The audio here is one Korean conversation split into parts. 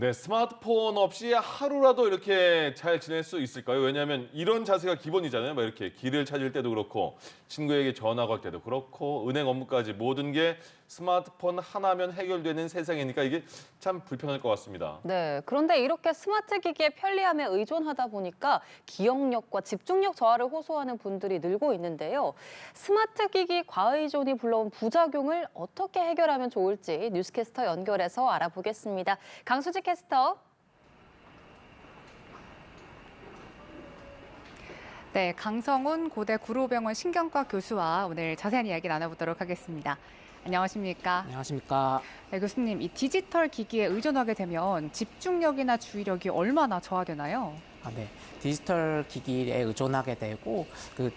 네, 스마트폰 없이 하루라도 이렇게 잘 지낼 수 있을까요? 왜냐하면 이런 자세가 기본이잖아요. 막 이렇게 길을 찾을 때도 그렇고, 친구에게 전화 걸 때도 그렇고, 은행 업무까지 모든 게 스마트폰 하나면 해결되는 세상이니까 이게 참 불편할 것 같습니다. 네, 그런데 이렇게 스마트 기기의 편리함에 의존하다 보니까 기억력과 집중력 저하를 호소하는 분들이 늘고 있는데요. 스마트 기기 과의존이 불러온 부작용을 어떻게 해결하면 좋을지 뉴스캐스터 연결해서 알아보겠습니다. 강수지 캐스터. 네, 강성훈 고대 구로병원 신경과 교수와 오늘 자세한 이야기 나눠보도록 하겠습니다. 안녕하십니까? 안녕하십니까. 네, 교수님, 이 디지털 기기에 의존하게 되면 집중력이나 주의력이 얼마나 저하되나요? 네. 디지털 기기에 의존하게 되고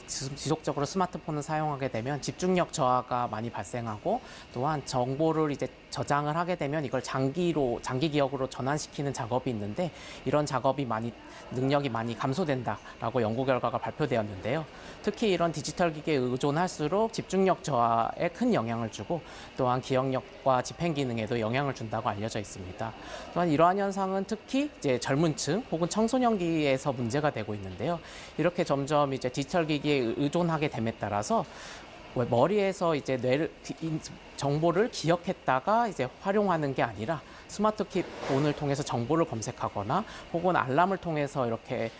지속적으로 스마트폰을 사용하게 되면 집중력 저하가 많이 발생하고 또한 정보를 이제 저장을 하게 되면 이걸 장기 기억으로 전환시키는 작업이 있는데 이런 작업이 능력이 많이 감소된다라고 연구 결과가 발표되었는데요. 특히 이런 디지털 기기에 의존할수록 집중력 저하에 큰 영향을 주고 또한 기억력과 집행 기능에도 영향을 준다고 알려져 있습니다. 또한 이러한 현상은 특히 이제 젊은 층 혹은 청소년기에서 문제가 되고 있는데요. 이렇게 점점 이제 디지털 기기에 의존하게 됨에 따라서 머리에서 이제 정보를 기억했다가 이제 활용하는 게 아니라 스마트폰을 통해서 정보를 검색하거나 혹은 알람을 통해서 이렇게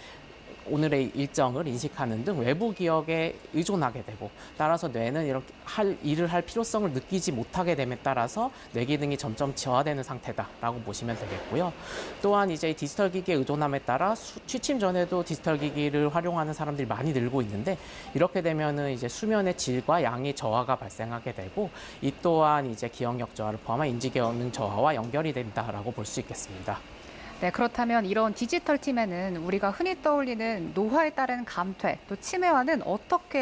오늘의 일정을 인식하는 등 외부 기억에 의존하게 되고 따라서 뇌는 이렇게 일을 할 필요성을 느끼지 못하게 됨에 따라서 뇌 기능이 점점 저하되는 상태다라고 보시면 되겠고요. 또한 이제 디지털 기기에 의존함에 따라 취침 전에도 디지털 기기를 활용하는 사람들이 많이 늘고 있는데 이렇게 되면은 이제 수면의 질과 양의 저하가 발생하게 되고 이 또한 이제 기억력 저하를 포함한 인지 기능 저하와 연결이 된다라고 볼 수 있겠습니다. 네, 그렇다면 이런 디지털 침해는 우리가 흔히 떠올리는 노화에 따른 감퇴, 또 치매와는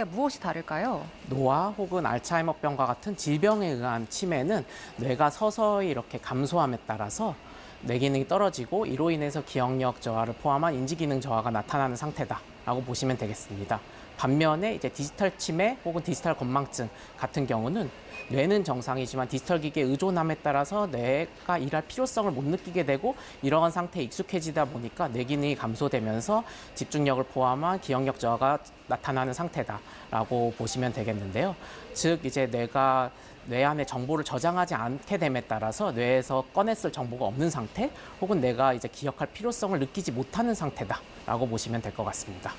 무엇이 다를까요? 노화 혹은 알츠하이머병과 같은 질병에 의한 치매는 뇌가 서서히 이렇게 감소함에 따라서 뇌 기능이 떨어지고 이로 인해서 기억력 저하를 포함한 인지 기능 저하가 나타나는 상태다라고 보시면 되겠습니다. 반면에 이제 디지털 치매 혹은 디지털 건망증 같은 경우는 뇌는 정상이지만 디지털 기기에 의존함에 따라서 뇌가 일할 필요성을 못 느끼게 되고 이러한 상태에 익숙해지다 보니까 뇌 기능이 감소되면서 집중력을 포함한 기억력 저하가 나타나는 상태다라고 보시면 되겠는데요. 즉 이제 뇌가 뇌 안에 정보를 저장하지 않게 됨에 따라서 뇌에서 꺼냈을 정보가 없는 상태 혹은 내가 이제 기억할 필요성을 느끼지 못하는 상태다라고 보시면 될 것 같습니다.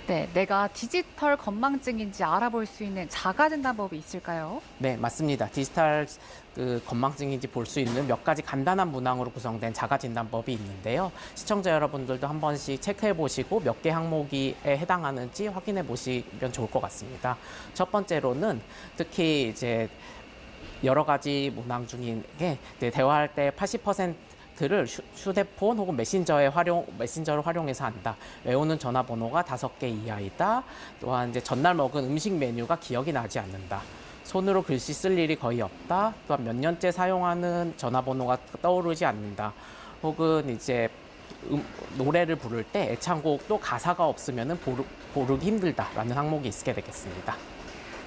네, 내가 디지털 건망증인지 알아볼 수 있는 자가진단법이 있을까요? 네, 맞습니다. 디지털 건망증인지 볼 수 있는 몇 가지 간단한 문항으로 구성된 자가진단법이 있는데요. 시청자 여러분들도 한 번씩 체크해 보시고 몇 개 항목에 해당하는지 확인해 보시면 좋을 것 같습니다. 첫 번째로는 특히 이제 여러 가지 문항 중에 대화할 때 80%를 휴대폰 혹은 메신저를 활용해서 한다. 외우는 전화번호가 5개 이하이다. 또한 이제 전날 먹은 음식 메뉴가 기억이 나지 않는다. 손으로 글씨 쓸 일이 거의 없다. 또한 몇 년째 사용하는 전화번호가 떠오르지 않는다. 혹은 이제 노래를 부를 때 애창곡도 가사가 없으면 부르기 힘들다라는 항목이 있게 되겠습니다.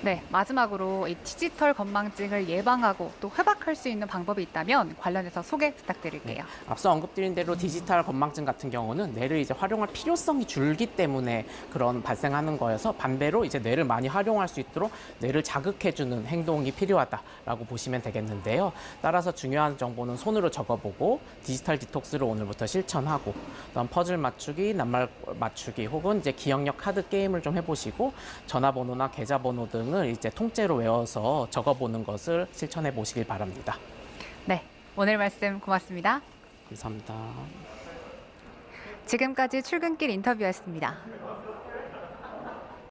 네, 마지막으로 이 디지털 건망증을 예방하고 또 회복할 수 있는 방법이 있다면 관련해서 소개 부탁드릴게요. 네, 앞서 언급드린 대로 디지털 건망증 같은 경우는 뇌를 이제 활용할 필요성이 줄기 때문에 그런 발생하는 거여서 반대로 이제 뇌를 많이 활용할 수 있도록 뇌를 자극해주는 행동이 필요하다라고 보시면 되겠는데요. 따라서 중요한 정보는 손으로 적어보고 디지털 디톡스를 오늘부터 실천하고 또한 퍼즐 맞추기, 낱말 맞추기 혹은 이제 기억력 카드 게임을 좀 해보시고 전화번호나 계좌번호 등 을 이제 통째로 외워서 적어보는 것을 실천해 보시길 바랍니다. 네, 오늘 말씀 고맙습니다. 감사합니다. 지금까지 출근길 인터뷰였습니다.